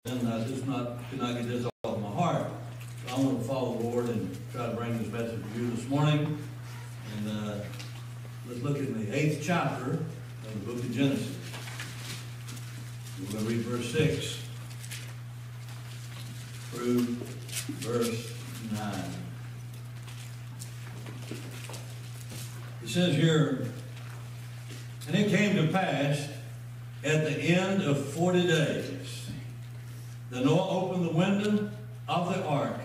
And I just could not get this off my heart. So I want to follow the Lord and try to bring this message to you this morning. And let's look at the 8th chapter of the book of Genesis. We're going to read verse 6 through verse 9. It says here, "And it came to pass at the end of 40 days, that Noah opened the window of the ark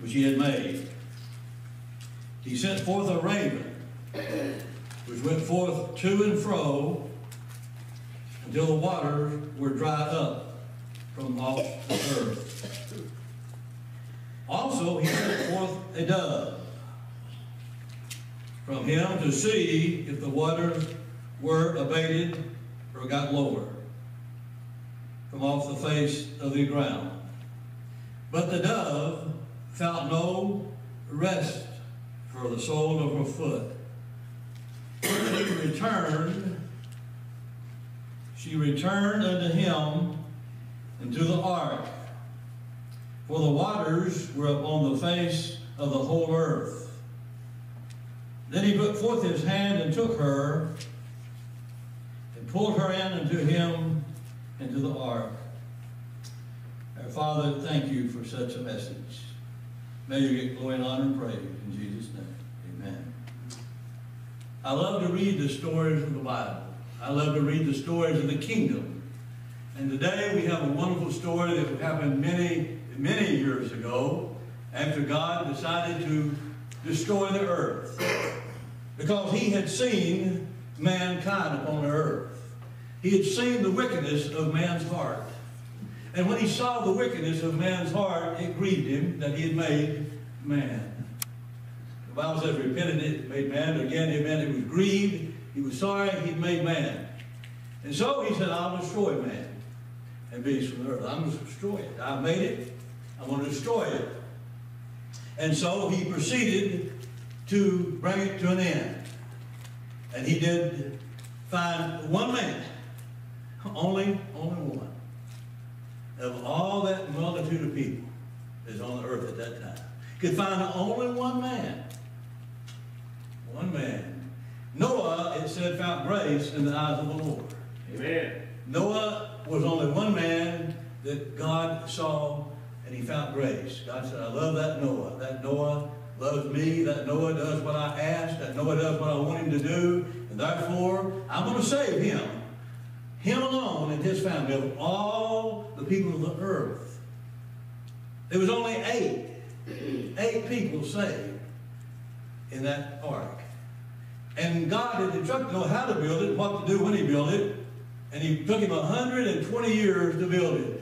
which he had made. He sent forth a raven, which went forth to and fro until the waters were dried up from off the earth. Also he sent forth a dove from him to see if the waters were abated or got lower from off the face of the ground. But the dove found no rest for the sole of her foot. She returned unto him into the ark, for the waters were upon the face of the whole earth. Then he put forth his hand and took her, and pulled her in unto him into the ark." Our Father, thank you for such a message. May you get glory and honor and praise in Jesus' name. Amen. I love to read the stories of the Bible. I love to read the stories of the kingdom. And today we have a wonderful story that happened many, many years ago after God decided to destroy the earth, because he had seen mankind upon the earth. He had seen the wickedness of man's heart. And when he saw the wickedness of man's heart, it grieved him that he had made man. The Bible says, repented it, made man. Again, it meant he was grieved. He was sorry he'd made man. And so he said, I'll destroy man and beasts from the earth. I'm going to destroy it. I made it. I'm going to destroy it. And so he proceeded to bring it to an end. And he did find one man. Only one. Of all that multitude of people that's on the earth at that time. Could find only one man. One man. Noah, it said, found grace in the eyes of the Lord. Amen. Noah was only one man that God saw and he found grace. God said, I love that Noah. That Noah loves me. That Noah does what I asked. That Noah does what I want him to do. And therefore, I'm going to save him. Him alone and his family of all the people of the earth. There was only eight people saved in that ark. And God had instructed Noah how to build it, what to do when he built it. And he took him 120 years to build it.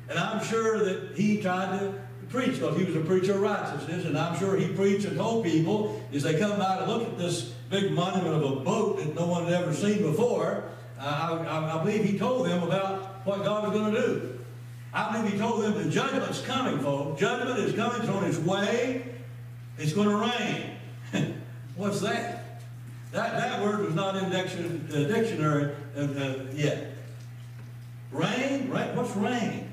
And I'm sure that he tried to preach, because he was a preacher of righteousness. And I'm sure he preached and told people, as they come by to look at this big monument of a boat that no one had ever seen before, I believe he told them about what God was going to do. I believe he told them the judgment's coming, folks. Judgment is coming. It's on its way. It's going to rain. What's that? That word was not in the dictionary yet. Rain? What's rain?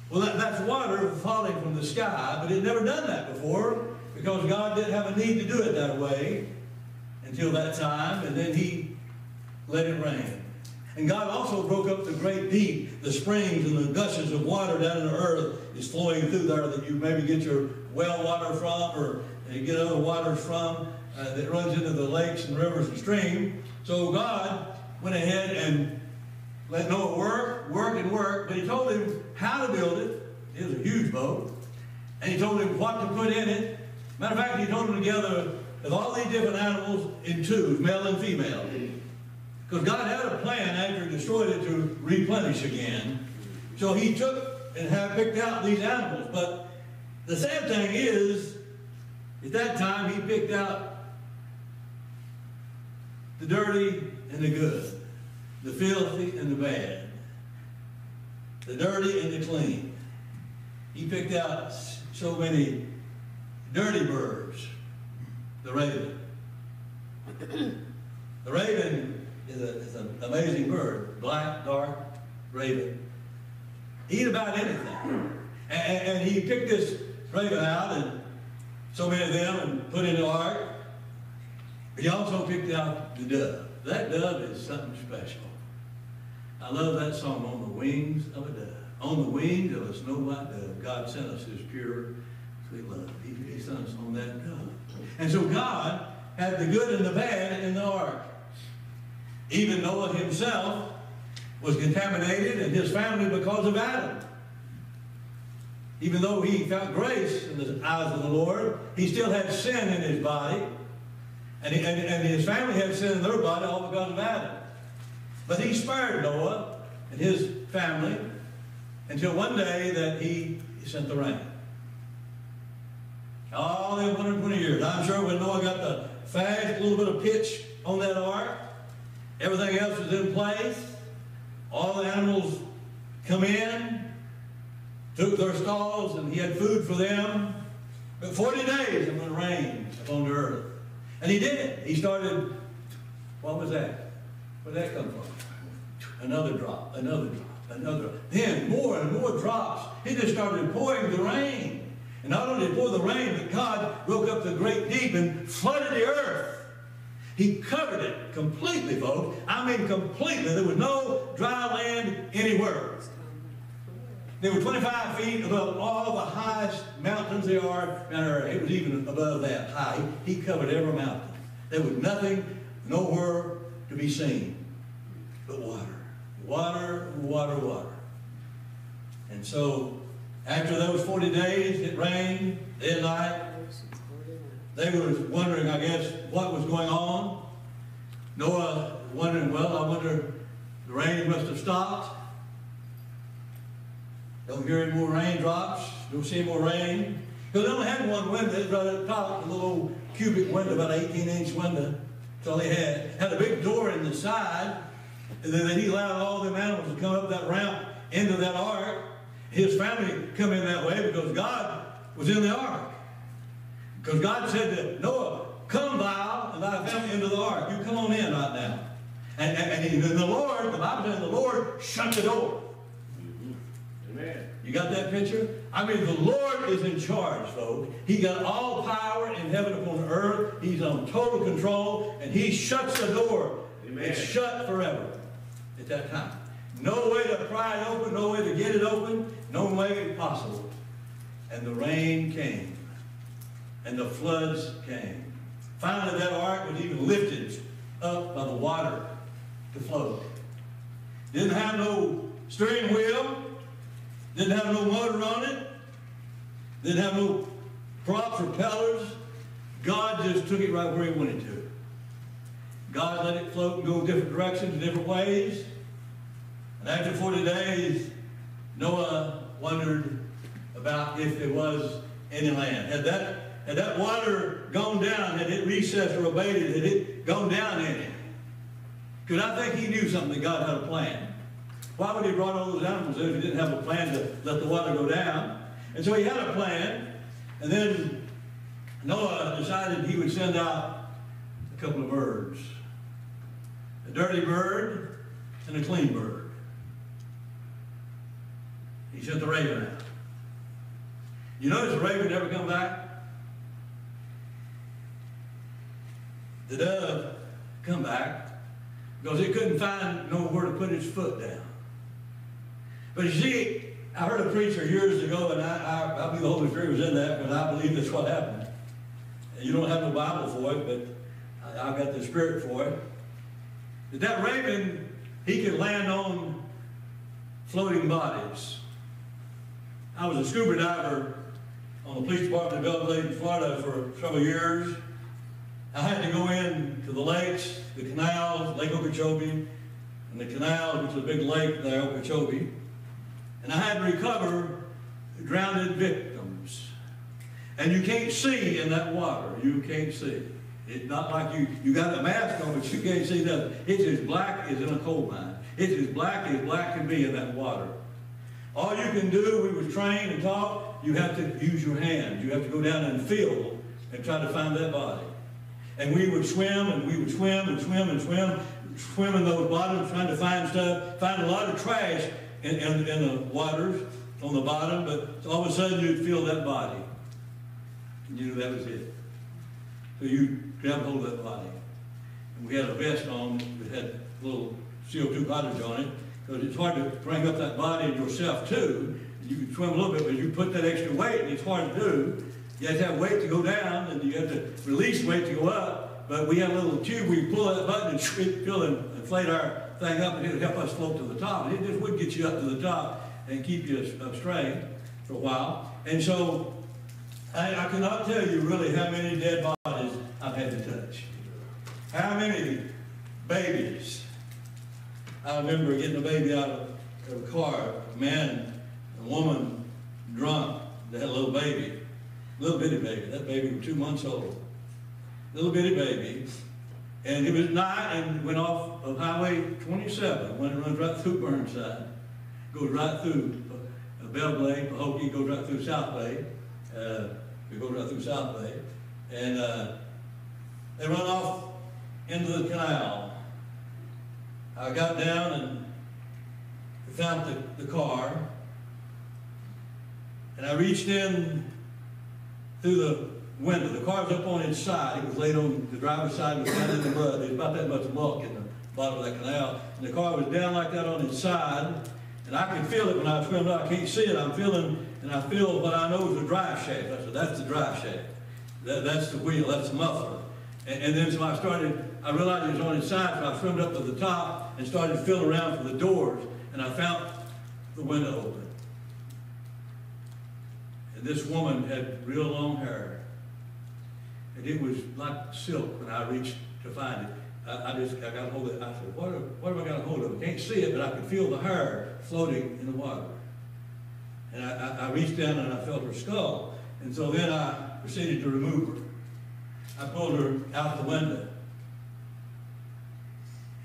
Well, that's water falling from the sky, but it had never done that before, because God didn't have a need to do it that way until that time, and then he let it rain. And God also broke up the great deep, the springs and the gushes of water down in the earth is flowing through there that you maybe get your well water from, or you get other waters from, that runs into the lakes and rivers and streams. So God went ahead and let Noah work and work, but he told him how to build it. It was a huge boat. And he told him what to put in it. Matter of fact, he told him together with all these different animals in twos, male and female. Because God had a plan after he destroyed it to replenish again. So he took and had picked out these animals. But the sad thing is, at that time he picked out the dirty and the good, the filthy and the bad, the dirty and the clean. He picked out so many dirty birds. The raven. The raven is an amazing bird. Black, dark, raven. eat about anything. And he picked this raven out, and so many of them, and put in the ark. He also picked out the dove. That dove is something special. I love that song, On the Wings of a Dove. On the wings of a snow white dove, God sent us his pure, sweet love. He sent us on that dove. And so God had the good and the bad in the ark. Even Noah himself was contaminated and his family because of Adam. Even though he found grace in the eyes of the Lord, he still had sin in his body. And his family had sin in their body all because of Adam. But he spared Noah and his family until one day that he sent the rain. All the 120 years. I'm sure when Noah got the fast little bit of pitch on that ark, everything else was in place. All the animals come in, took their stalls, and he had food for them. But 40 days it would rain upon the earth. And he did it. He started, what was that? Where did that come from? Another drop, another drop, another drop. Then more and more drops. He just started pouring the rain. And not only did he pour the rain, but God broke up the great deep and flooded the earth. He covered it completely, folks. I mean completely. There was no dry land anywhere. They were 25 feet above all the highest mountains there are down there. It was even above that high. He covered every mountain. There was nothing, nowhere to be seen but water. Water, water, water. And so, after those 40 days, it rained day and night. They were wondering, I guess, what was going on. Noah wondering, well, I wonder, the rain must have stopped. Don't hear any more raindrops. Don't see any more rain. Because they only had one window. It was right at the top, a little old cubic window, about an 18-inch window. That's all they had. Had a big door in the side. And then he allowed all them animals to come up that ramp into that ark. His family come in that way because God was in the ark. Because God said to Noah, come thou and thy family into the ark. You come on in right now. And the Lord, the Bible says the Lord shut the door. Amen. You got that picture? I mean, the Lord is in charge, folks. He got all power in heaven upon earth. He's on total control. And he shuts the door. Amen. It's shut forever at that time. No way to pry it open, no way to get it open, no way possible. And the rain came. And the floods came. Finally, that ark was even lifted up by the water to float. Didn't have no steering wheel. Didn't have no motor on it. Didn't have no props or propellers. God just took it right where he wanted to. God let it float and go different directions, different ways. And after 40 days, Noah wondered about if there was any land. Had that water gone down, had it recessed or abated, had it gone down any? Because I think he knew something, that God had a plan. Why would he have brought all those animals in if he didn't have a plan to let the water go down? And so he had a plan, and then Noah decided he would send out a couple of birds. A dirty bird and a clean bird. He sent the raven out. You notice the raven never come back? The dove come back because it couldn't find nowhere to put its foot down. But you see, I heard a preacher years ago, and I believe the Holy Spirit was in that, because I believe that's what happened. And you don't have no Bible for it, but I've got the Spirit for it. That raven, he could land on floating bodies. I was a scuba diver on the police department of Belgrade, Florida for several years. I had to go in to the lakes, the canals, Lake Okeechobee, and the canal, which is a big lake there, Okeechobee. And I had to recover drowned victims. And you can't see in that water. You can't see. It's not like you got a mask on, but you can't see nothing. It's as black as in a coal mine. It's as black can be in that water. All you can do, we were trained and taught, you have to use your hands. You have to go down and feel and try to find that body. And we would swim, and we would swim and swim and swim in those bottoms, trying to find stuff, find a lot of trash in the waters on the bottom, but all of a sudden you'd feel that body. And you knew that was it. So you grabbed hold of that body. And we had a vest on that had a little CO2 cottage on it, because it's hard to bring up that body and yourself too. You can swim a little bit, but you put that extra weight, and it's hard to do. You have to have weight to go down, and you have to release weight to go up. But we had a little tube where you pull that button and fill and inflate our thing up, and it would help us float to the top. And it just would get you up to the top and keep you straight for a while. And so I cannot tell you really how many dead bodies I've had to touch. How many babies. I remember getting a baby out of a car, a man, a woman, drunk, they had a little baby, little bitty baby. That baby was 2 months old. Little bitty baby. And it was night and went off of Highway 27, when it runs right through Burnside. Goes right through Bellblade, Pahokee, goes right through South Bay. We go right through South Bay. And they run off into the canal. I got down and found the car. And I reached in through the window. The car was up on its side. It was laid on the driver's side. It was down in the mud. There was about that much muck in the bottom of that canal. And the car was down like that on its side. And I could feel it when I was swimming. I can't see it. I'm feeling, and I feel what I know is the drive shaft. I said, that's the drive shaft. That's the wheel. That's the muffler. And then so I realized it was on its side, so I swam up to the top and started feeling around for the doors. And I found the window open. And this woman had real long hair. And it was like silk when I reached to find it. I got a hold of it. I said, what have I got a hold of? I can't see it, but I could feel the hair floating in the water. And I reached down and I felt her skull. And so then I proceeded to remove her. I pulled her out the window.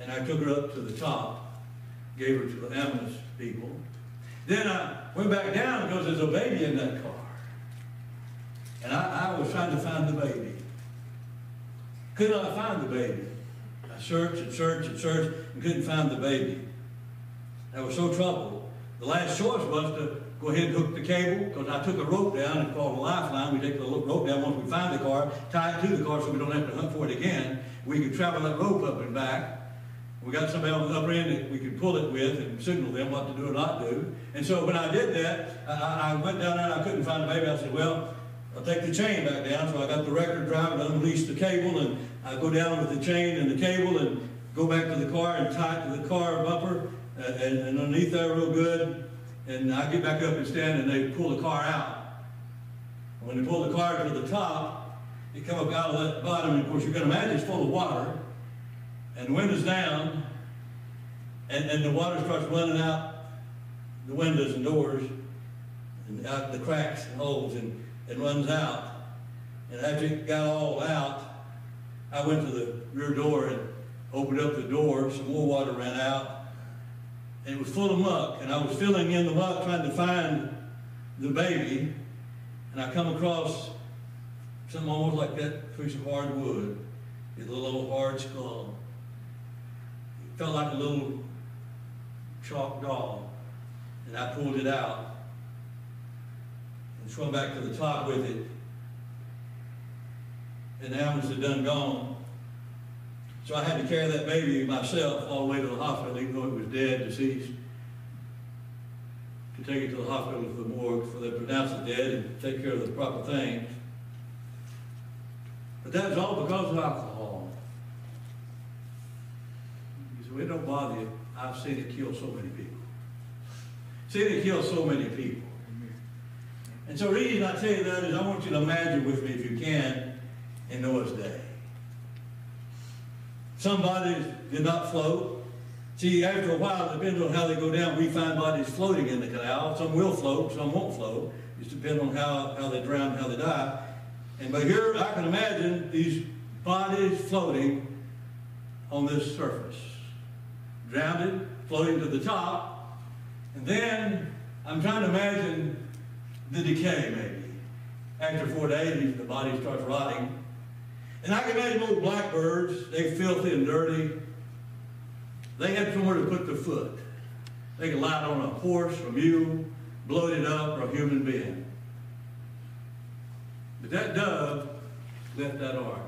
And I took her up to the top, gave her to the ambulance people. Then I went back down because there's a baby in that car. And I was trying to find the baby. Could not find the baby. I searched and searched and searched and couldn't find the baby. I was so troubled. The last choice was to go ahead and hook the cable, because I took a rope down and called a lifeline. We take the rope down once we find the car, tie it to the car so we don't have to hunt for it again. We could travel that rope up and back. We got somebody on the upper end that we could pull it with and signal them what to do or not do. And so when I did that, I went down there and I couldn't find the baby. I said, well, I'll take the chain back down. So I got the record driver to unleash the cable, and I go down with the chain and the cable and go back to the car and tie it to the car bumper and underneath there real good. And I get back up and stand, and they pull the car out. When they pull the car to the top, it come up out of that bottom, and of course you can imagine it's full of water, and the window's down, and the water starts running out the windows and doors, and out the cracks and holes, and it runs out. And after it got all out, I went to the rear door and opened up the door. Some more water ran out. And it was full of muck, and I was filling in the muck trying to find the baby, and I come across something almost like that piece of hard wood, a little old hard skull. It felt like a little chalk doll, and I pulled it out and swam back to the top with it, and the ambulance had done gone. So I had to carry that baby myself all the way to the hospital, even though it was dead, deceased, to take it to the hospital for the morgue, for they pronounce it dead and take care of the proper things. But that was all because of alcohol. You say, it don't bother you. I've seen it kill so many people. Seen it kill so many people. And so the reason I tell you that is I want you to imagine with me, if you can, in Noah's day. Some bodies did not float. See, after a while, it depends on how they go down. We find bodies floating in the canal. Some will float, some won't float. It just depends on how they drown and how they die. But here, I can imagine these bodies floating on this surface. Drowned, floating to the top. And then, I'm trying to imagine the decay, maybe. After 4 days, the body starts rotting. And I can imagine little blackbirds, they're filthy and dirty. They had somewhere to put their foot. They could light on a horse, a mule, blow it up, or a human being. But that dove left that ark,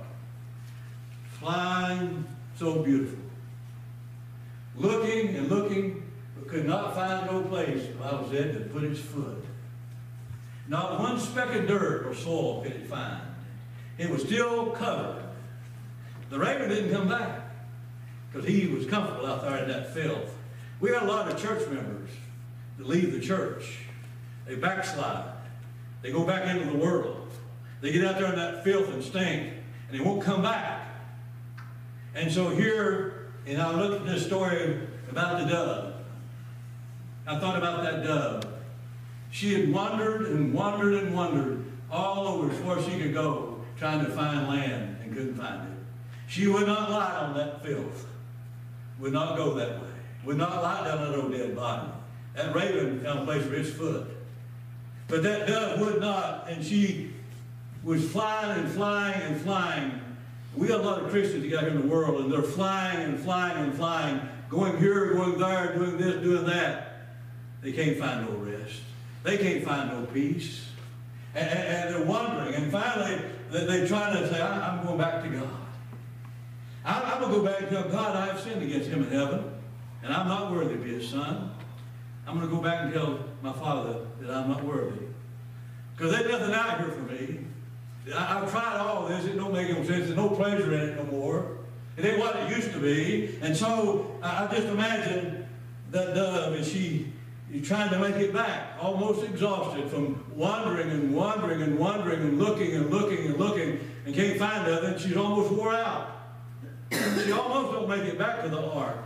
flying so beautiful, looking and looking, but could not find no place, the Bible said, to put its foot. Not one speck of dirt or soil could it find. It was still covered. The raven didn't come back because he was comfortable out there in that filth. We got a lot of church members that leave the church. They backslide. They go back into the world. They get out there in that filth and stink, and they won't come back. And so here, and I looked at this story about the dove. I thought about that dove. She had wandered and wandered and wandered all over as far as she could go, trying to find land, and couldn't find it. She would not lie on that filth. Would not go that way. Would not lie down that old dead body. That raven found a place for its foot. But that dove would not, and she was flying and flying and flying. We got a lot of Christians out here in the world, and they're flying and flying and flying, going here, going there, doing this, doing that. They can't find no rest. They can't find no peace. And they're wandering. And finally, they're trying to say, I'm going back to God. I'm going to go back and tell God I have sinned against him in heaven, and I'm not worthy to be his son. I'm going to go back and tell my Father that I'm not worthy. Because there's nothing out here for me. I've tried all this. It don't make no sense. There's no pleasure in it no more. It ain't what it used to be. And so I just imagine that dove as she's trying to make it back, almost exhausted from wandering and wandering and wandering and looking and looking and looking, and can't find nothing. She's almost wore out. She almost don't make it back to the ark.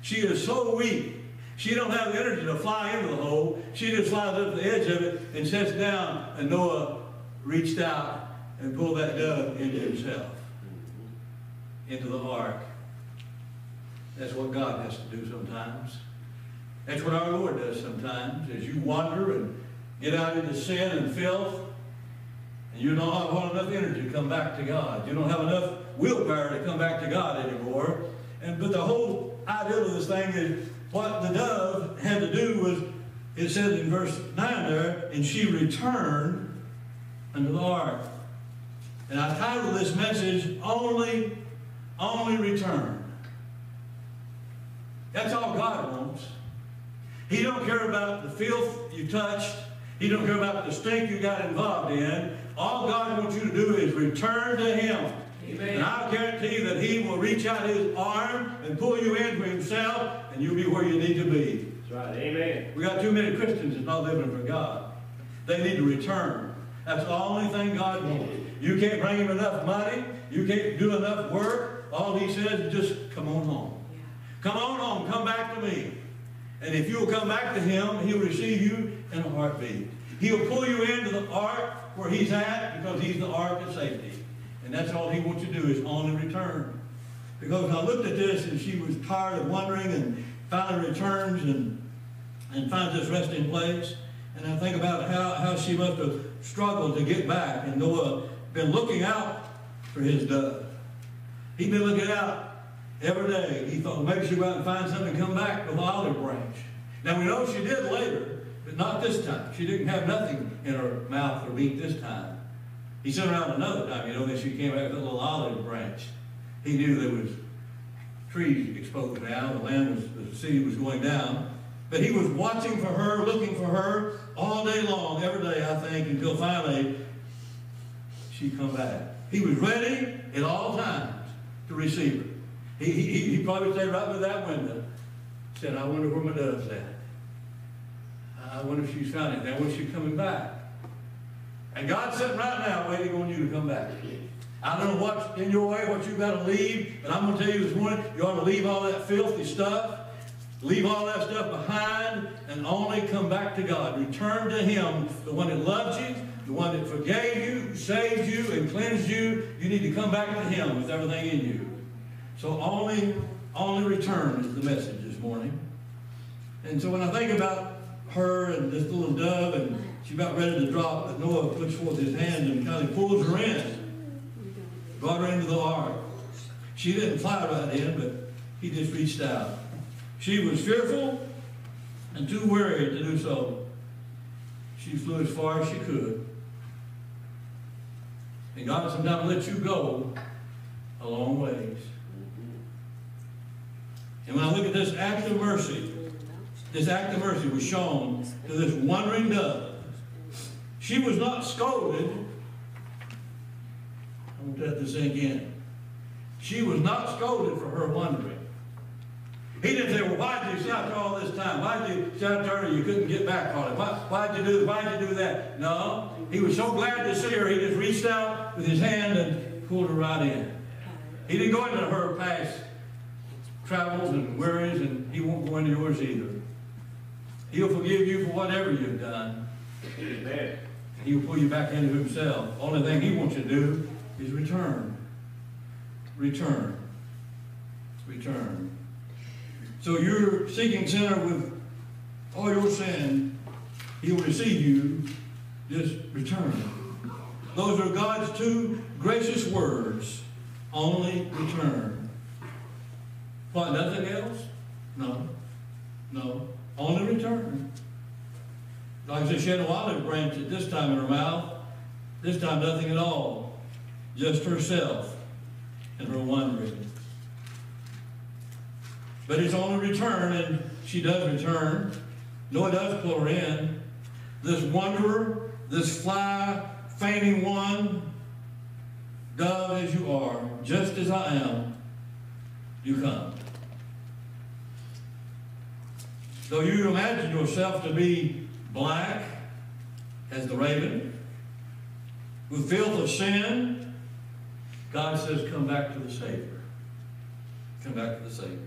She is so weak. She don't have the energy to fly into the hole. She just flies up to the edge of it and sits down, and Noah reached out and pulled that dove into himself, into the ark. That's what God has to do sometimes. That's what our Lord does sometimes. As you wander and get out into sin and filth, and you don't have enough energy to come back to God. You don't have enough willpower to come back to God anymore. But the whole idea of this thing is what the dove had to do was, it says in verse 9 there, and she returned unto the ark. And I titled this message, Only Return. That's all God wants. He don't care about the filth you touched. He don't care about the stink you got involved in. All God wants you to do is return to him. Amen. And I'll guarantee you that he will reach out his arm and pull you into himself, and you'll be where you need to be. That's right. Amen. We got too many Christians that's not living for God. They need to return. That's the only thing God wants. You can't bring him enough money. You can't do enough work. All he says is just come on home. Come on home. Come back to me. And if you'll come back to him, he'll receive you in a heartbeat. He'll pull you into the ark where he's at, because he's the ark of safety. And that's all he wants you to do, is only return. Because I looked at this, and she was tired of wandering, and finally returns and finds this resting place. And I think about how she must have struggled to get back. And Noah been looking out for his dove. He'd been looking out every day. He thought, well, maybe she'll go out and find something and come back with an olive branch. Now we know she did later, but not this time. She didn't have nothing in her mouth or beak this time. He sent her out another time, then she came back with a little olive branch. He knew there was trees exposed now. The city was going down. But he was watching for her, looking for her all day long, every day, I think, until finally she come back. He was ready at all times to receive her. He probably stayed right by that window. Said, I wonder where my dove's at. I wonder if she's found it. I wonder if she's coming back. And God's sitting right now waiting on you to come back. I don't know what's in your way, what you've got to leave, but I'm going to tell you this morning, you ought to leave all that filthy stuff. Leave all that stuff behind and only come back to God. Return to him, the one that loves you, the one that forgave you, saved you, and cleansed you. You need to come back to him with everything in you. So only return is the message this morning. And so when I think about her and this little dove, and she's about ready to drop, but Noah puts forth his hand and kind of pulls her in, brought her into the ark. She didn't fly right in, but he just reached out. She was fearful, And too weary to do so, she flew as far as she could. And God sometimes lets you go a long ways. And when I look at this act of mercy was shown to this wandering dove. She was not scolded. I want that to sink in. She was not scolded for her wandering. He didn't say, well, why did you sit out all this time? Why did you sit out there and you couldn't get back on it? Why did you do that? No. He was so glad to see her, he just reached out with his hand and pulled her right in. He didn't go into her past travels and worries, and he won't go into yours either. He'll forgive you for whatever you've done. Amen. He'll pull you back into himself. The only thing he wants you to do is return. Return. Return. So you're seeking sinner with all your sin, he will receive you. Just return. Those are God's two gracious words. Only return. What, nothing else? No. No. Only return. Like I said, she had an olive branch at this time in her mouth. This time nothing at all. Just herself and her wandering. But it's only return, and she does return. Noah does pull her in. This wanderer, this fly, fainting one, dove as you are, just as I am, you come. So you imagine yourself to be black as the raven, with filth of sin, God says, come back to the Savior. Come back to the Savior.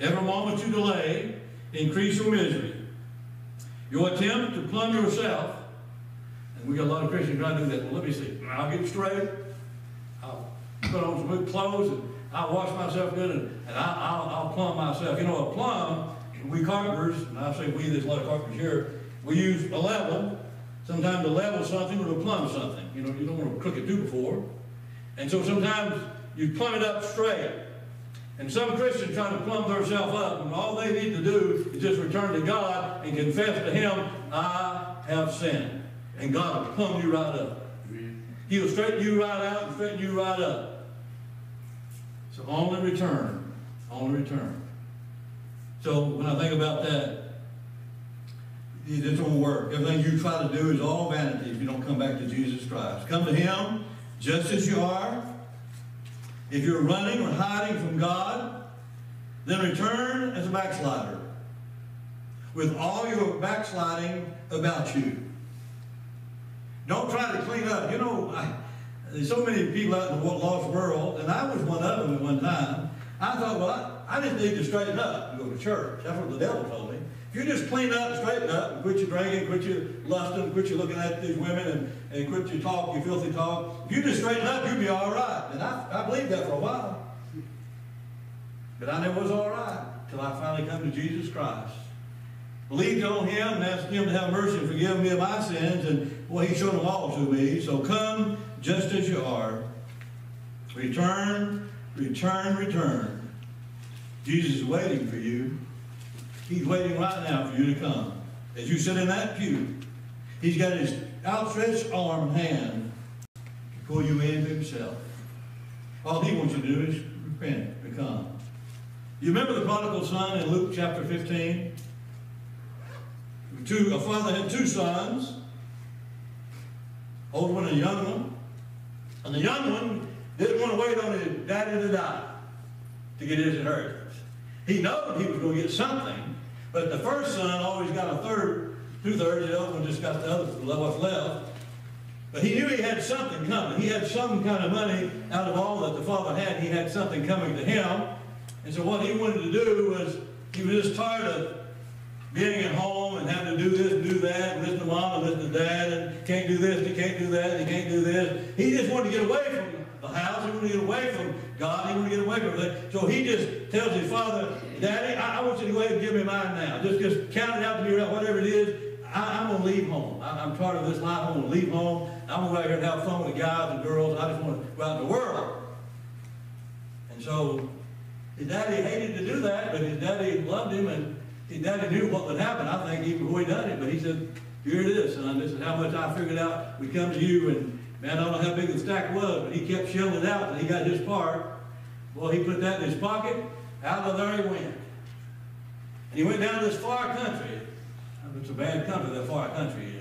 Every moment you delay, increase your misery. Your attempt to plumb yourself, and we got a lot of Christians trying to do that. Well, let me see. I'll get straight. I'll put on some good clothes, and I'll wash myself good, and I'll plumb myself. You know, a plumb, we carpenters, and I say we, there's a lot of carpenters here, we use a level, sometimes to level something or to plumb something. You know, you don't want to crook it too before. And so sometimes you plumb it up straight. And some Christians try to plumb themselves up, and all they need to do is just return to God and confess to Him, I have sinned. And God will plumb you right up. He'll straighten you right out and straighten you right up. So only return. Only return. So when I think about that, it won't work. Everything you try to do is all vanity if you don't come back to Jesus Christ. Come to Him just as you are. If you're running or hiding from God, then return as a backslider, with all your backsliding about you. Don't try to clean up. You know, there's so many people out in the lost world, and I was one of them at one time. I thought, well, I just need to straighten up and go to church. That's what the devil told me. If you just clean up, straighten up, and quit your drinking, quit your lusting, quit your looking at these women, and quit your talk, your filthy talk, if you just straighten up, you'll be all right. And I believed that for a while. But I never was all right until I finally come to Jesus Christ. Believed on Him and asked Him to have mercy and forgive me of my sins, and well, He showed them all to me. So come just as you are. Return, return, return. Jesus is waiting for you. He's waiting right now for you to come. As you sit in that pew, He's got His outstretched arm and hand to pull you into Himself. All He wants you to do is repent and come. You remember the prodigal son in Luke chapter 15? A father had two sons, old one and a young one. And the young one didn't want to wait on his daddy to die to get his inheritance. He knew he was going to get something, but the first son always got a third, 2/3, the other one just got the other, what's left. But he knew he had something coming. He had some kind of money out of all that the father had. He had something coming to him. And so what he wanted to do was, he was just tired of being at home and having to do this and do that, and listen to mom and listen to dad, and can't do this, and he can't do that, and he can't do this. He just wanted to get away from the house. He wanted to get away from God. He wanted to get away from everything. So he just tells his father, Daddy, I want you to go ahead and give me mine now. Just count it out to me, whatever it is. I'm going to leave home. I'm tired of this life. I'm going to leave home. I'm going to go out here and have fun with the guys and girls. I just want to go out in the world. And so his daddy hated to do that, but his daddy loved him, and His daddy knew what would happen, I think, even before he done it. But he said, here it is, son. This is how much I figured out we come to you. And man, I don't know how big the stack was, but he kept shelling it out until he got his part. Well, he put that in his pocket. Out of there he went. And he went down to this far country. It's a bad country, that far country is.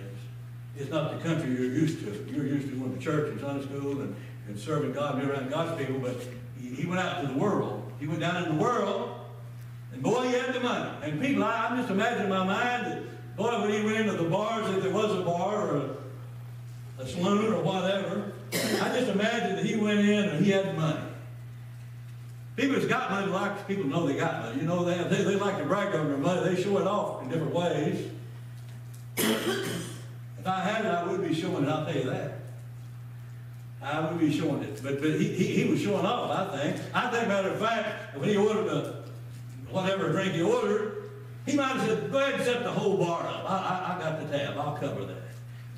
It's not the country you're used to. You're used to going to church and Sunday school and serving God and being around God's people, but he went out to the world. He went down in the world, and boy, he had the money. And people, I'm just imagining in my mind that, boy, when he went into the bars, if there was a bar or a saloon or whatever, I just imagine that he went in and he had money. People that's got money like people know they got money. You know, they like to brag on their money. They show it off in different ways. If I had it, I would be showing it, I'll tell you that. I would be showing it. But he was showing off, I think. Matter of fact, when he ordered whatever drink he ordered, he might have said, go ahead and set the whole bar up. I got the tab. I'll cover that.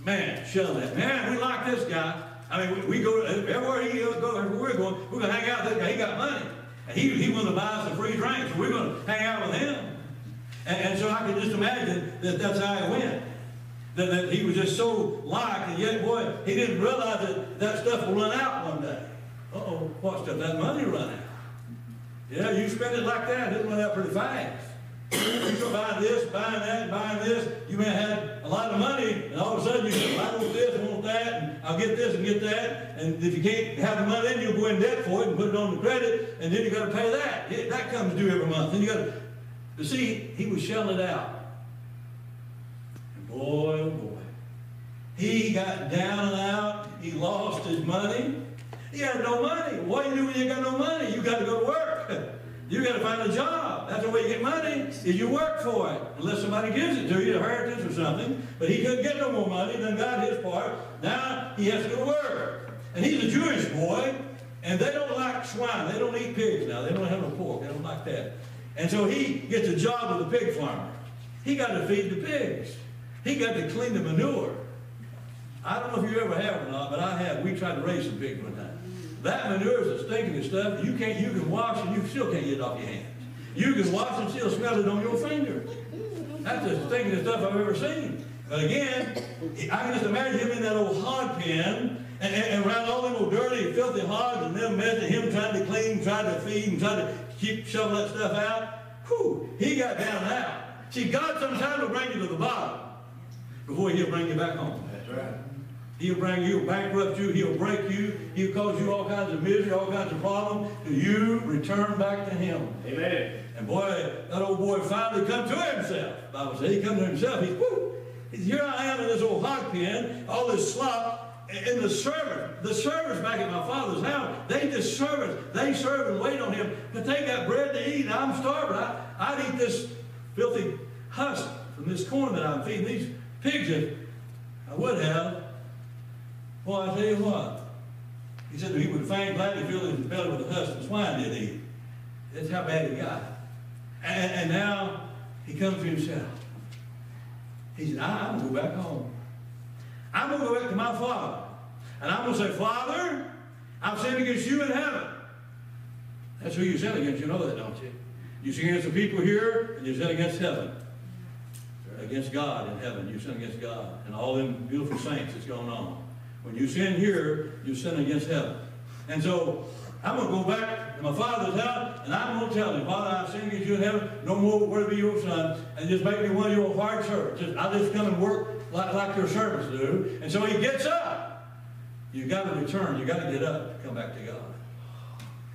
Man, shove that. Man, we like this guy. I mean, we go everywhere he goes, everywhere we're going to hang out with this guy. He got money. And he wanted to buy us some free drinks. So we're going to hang out with him. And so I could just imagine that that's how it went. That he was just so liked, and yet, boy, he didn't realize that stuff will run out one day. Uh-oh, what stuff? That money run out. Yeah, you spend it like that, it'll run out pretty fast. You go buying this, buying that, buying this. You may have had a lot of money, and all of a sudden you say, well, I want this, I want that, and I'll get this and get that. And if you can't have the money, then you'll go in debt for it and put it on the credit, and then you got to pay that. That comes due every month. Then you got to see, he was shelling it out. Boy, oh boy. He got down and out. He lost his money. He had no money. What do you do when you got no money? You got to go to work. You got to find a job. That's the way you get money, is you work for it. Unless somebody gives it to you, inheritance or something. But he couldn't get no more money, then got his part. Now he has to go to work. And he's a Jewish boy, and they don't like swine. They don't eat pigs now. They don't have no pork. They don't like that. And so he gets a job with a pig farmer. He got to feed the pigs. He got to clean the manure. I don't know if you ever have or not, but I have. We tried to raise some pigs one time. That manure is the stinkingest stuff. You can wash and you still can't get it off your hands. You can wash and still smell it on your fingers. That's the stinkingest stuff I've ever seen. But again, I can just imagine him in that old hog pen and around all them old dirty, filthy hogs and them messing, him trying to clean, trying to feed, and trying to keep shoving that stuff out. Whew, he got down and out. See, God sometimes will bring you to the bottom before he'll bring you back home. That's right. He'll bankrupt you, he'll break you, he'll cause you all kinds of misery, all kinds of problems, till you return back to him. Amen. And boy, that old boy finally come to himself. The Bible says he come to himself. He's here I am in this old hog pen, all this slop, and the servants back at my father's house, they just serve and wait on him, but they got bread to eat, and I'm starving. I'd eat this filthy husk from this corn that I'm feeding these pigs if I would have. Well, I tell you what, he said that he would fain gladly fill his belly with the husk the swine did eat. That's how bad he got. And now he comes to himself. He said, I'm going to go back home. I'm going to go back to my father. And I'm going to say, Father, I've sinned against you in heaven. That's who you sin against. You know that, don't you? You sin against the people here, and you sin against heaven. Against God in heaven. You sin against God. And all them beautiful saints that's going on. When you sin here, you sin against heaven. And so, I'm going to go back to my father's house, and I'm going to tell him, Father, I've sinned against you in heaven. No more will be your son. And just make me one of your hired servants. I'll just come and work like your servants do. And so he gets up. You've got to return. You've got to get up to come back to God.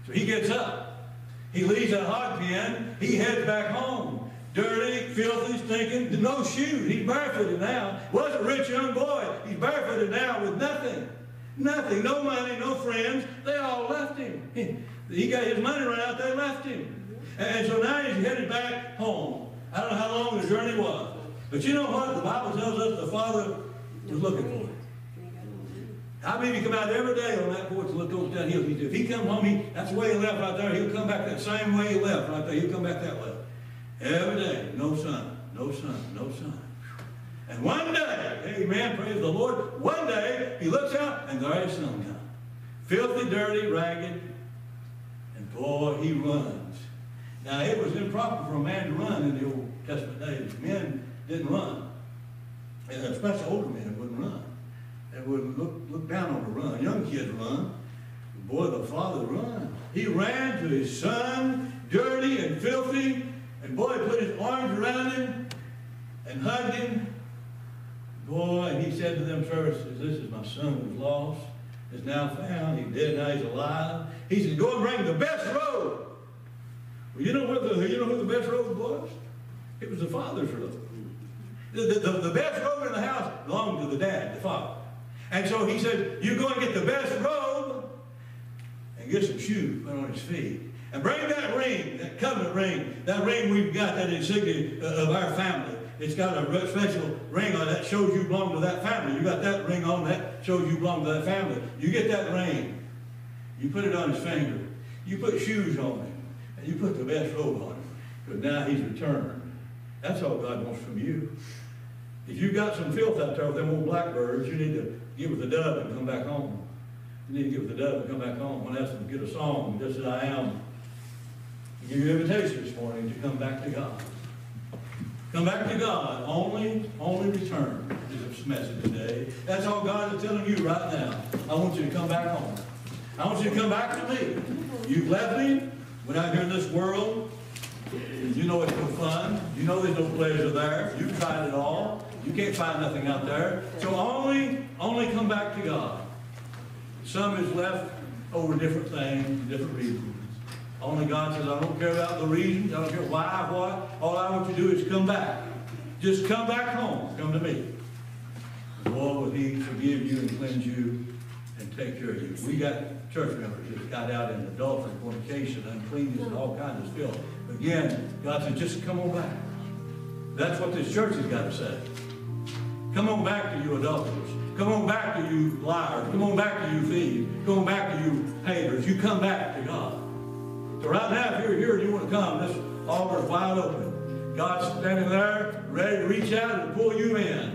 So he gets up. He leaves that hog pen. He heads back home. Dirty, filthy, stinking, no shoes. He's barefooted now. Was a rich young boy. He's barefooted now with nothing. Nothing. No money, no friends. They all left him. He got his money run out. They left him. And so now he's headed back home. I don't know how long the journey was. But you know what? The Bible tells us the Father was looking for him. I believe he come out every day on that porch and look over down hill. If he comes home, that's the way he left right there. He'll come back that same way he left right there. He'll come back that way. Every day, no son, no son, no son. And one day, amen, praise the Lord, one day he looks out and there his son comes. Filthy, dirty, ragged, and boy, he runs. Now, it was improper for a man to run in the old Testament days. Men didn't run. And especially older men wouldn't run. They wouldn't look down on the run. Young kids run. Boy, the father run. He ran to his son, dirty and filthy, and boy, put his arms around him and hugged him. Boy, and he said to them services, "This is my son who was lost, is now found. He's dead, now he's alive." He said, "Go and bring the best robe." Well, you know who the best robe was? It was the father's robe. The best robe in the house belonged to the dad, the father. And so he said, "You go and get the best robe and get some shoes put on his feet. And bring that ring, that covenant ring, that ring we've got, that insignia of our family. It's got a special ring on it that shows you belong to that family. You got that ring on that shows you belong to that family. You get that ring. You put it on his finger. You put shoes on him. And you put the best robe on him. Because now he's returned." That's all God wants from you. If you've got some filth out there with them old blackbirds, you need to get with the dove and come back home. You need to get with the dove and come back home. When I ask them to get a song, just as I am, I give you an invitation this morning to come back to God. Come back to God. Only return is this message today. That's all God is telling you right now. I want you to come back home. I want you to come back to me. You've left me, went out here in this world. You know it's no fun. You know there's no pleasure there. You've tried it all. You can't find nothing out there. So only come back to God. Some is left over different things, different reasons. Only God says, "I don't care about the reasons. I don't care why, what. All I want you to do is come back. Just come back home. Come to me. The Lord will He forgive you and cleanse you and take care of you." We got church members that got out in adultery, fornication, uncleanness, and all kinds of filth. Again, God said, just come on back. That's what this church has got to say. Come on back to you adulterers. Come on back to you liars. Come on back to you thieves. Come on back to you haters. You come back to God. So right now, if you're here and you want to come, this altar is wide open. God's standing there, ready to reach out and pull you in.